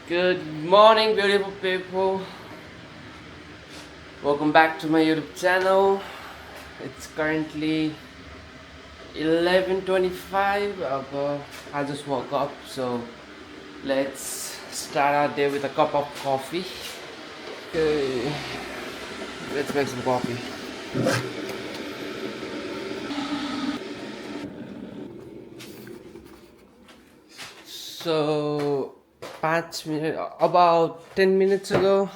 Good morning, beautiful people. Welcome back to my YouTube channel. It's currently 11:25. I just woke up, so let's start our day with a cup of coffee. Okay, let's make some coffee. So, 5 minutes, about 10 minutes ago,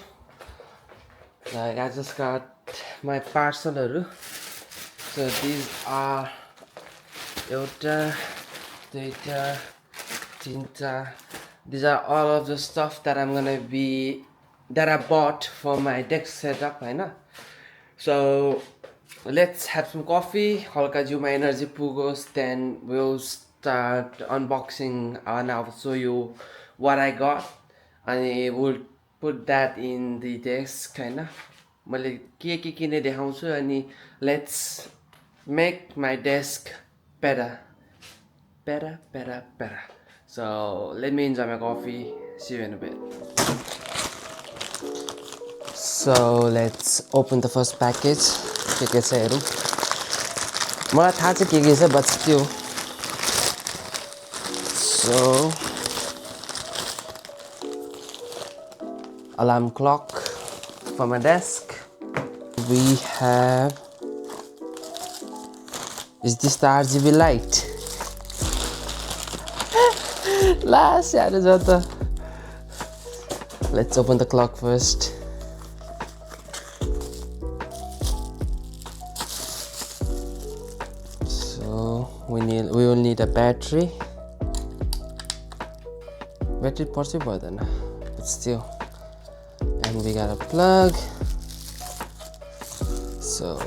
like I just got my parcel. So these are एउटा दुईटा तीनटा. These are all of the stuff that I bought for my desk setup, होइन. So let's have some coffee. हल्का जिउमा energy पुगोस्, then we'll start unboxing and I'll show you what I got and we'll put that in the desk, होइन. मैले के किने देखाउँछु अनि let's make my desk better. So let me enjoy my coffee. See you in a bit. So let's open the first package. के छ हेरौँ. मलाई थाहा छ के छ, but still. So alarm clock for my desk. We have, is this the RGB light? Last year, let's open the clock first. So we will need a battery. Battery possible then, but still. And we got a plug. So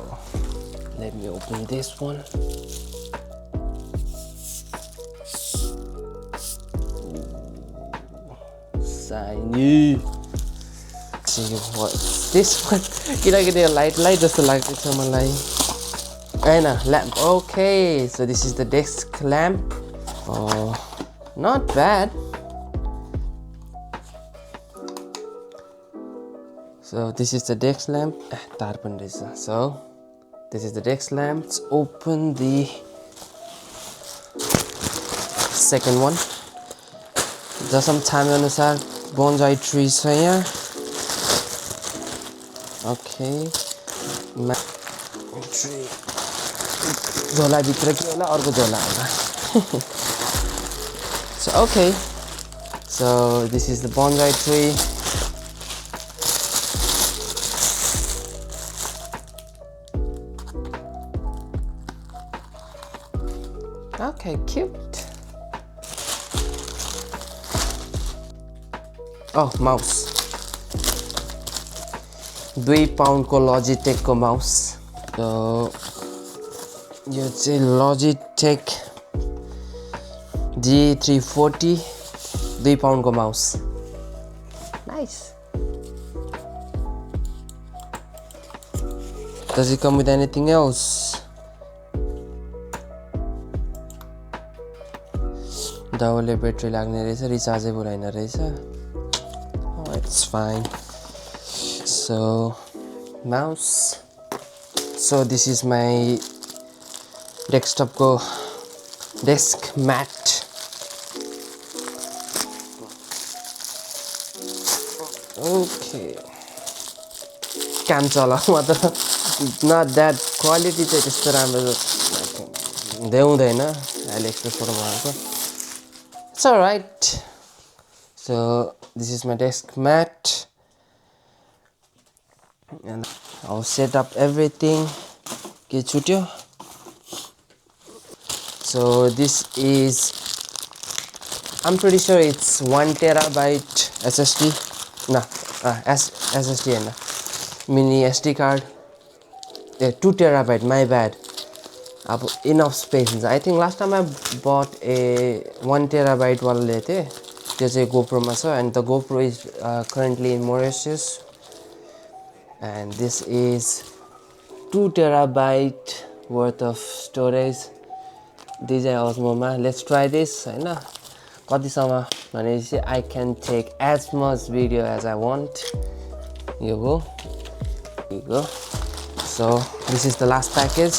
let me open this one. Shiny. See what's this one? Can I get a light just to light this on my light? And a lamp. Okay, so this is the desk lamp. Oh, not bad. So this is the desk lamp. So this is the desk lamp. Let's open the second one. Just some time अनुसार bonsai trees छ यहाँ. Okay. Tree. झोला भित्र के होला, अर्को झोला होला. So okay. So this is the bonsai tree. Okay, cute. Oh, mouse. 2 pound को Logitech को mouse. So यो चाहिँ Logitech G340 2 pound को mouse. Nice. Does it come with anything else? Double battery लाग्ने रहेछ, rechargeable हैन रहेछ. Oh, it's fine. So mouse. So this is my desktop ko desk mat. Okay. Cam chala not that quality चाहिँ त्यस्तो राम्रो देउँदैन aliexpress बाट मगाएको. It's alright. So this is my desk mat and I'll set up everything. के छुट्यो. So this is, I'm pretty sure it's 1 terabyte SSD. No, SSD and mini SD card. 2 terabyte, my bad. Enough space. I think last time I bought a 1 terabyte one lete. There's a GoPro masa, and the GoPro is currently in Mauritius. And this is 2 terabyte worth of storage. These are Osmo. Let's try this. कतिसम्म भनेपछि I can take as much video as I want. Here you go. So this is the last package.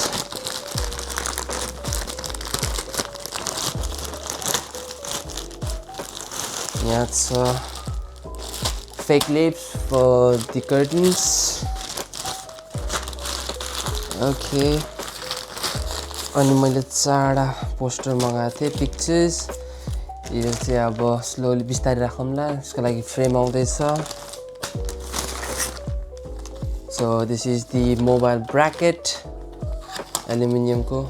Yeah, it's fake lips for the curtains. Okay. अनि मैले 4 poster मगाएको थिएँ pictures यो चाहिँ अब slowly बिस्तारै राखौँला यसको लागि फ्रेम आउँदैछ so this is the mobile bracket aluminum ko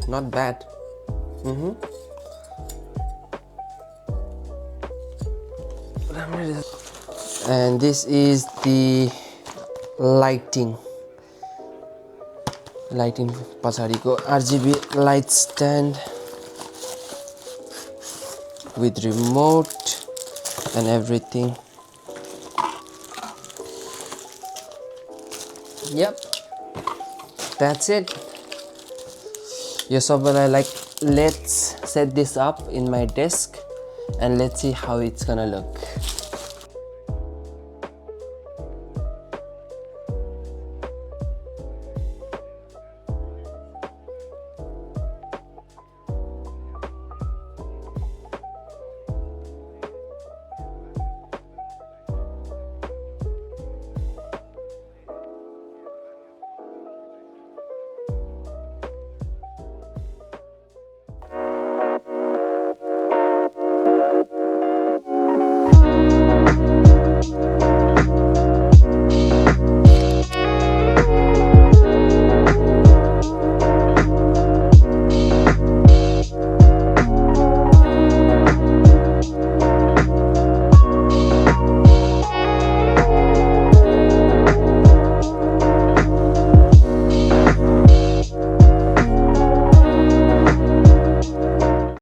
not bad and this is the lighting पछाडिको RGB light stand with remote and everything. Yep, that's it. Yo sabaiलाई like let's set this up in my desk and let's see how it's gonna look.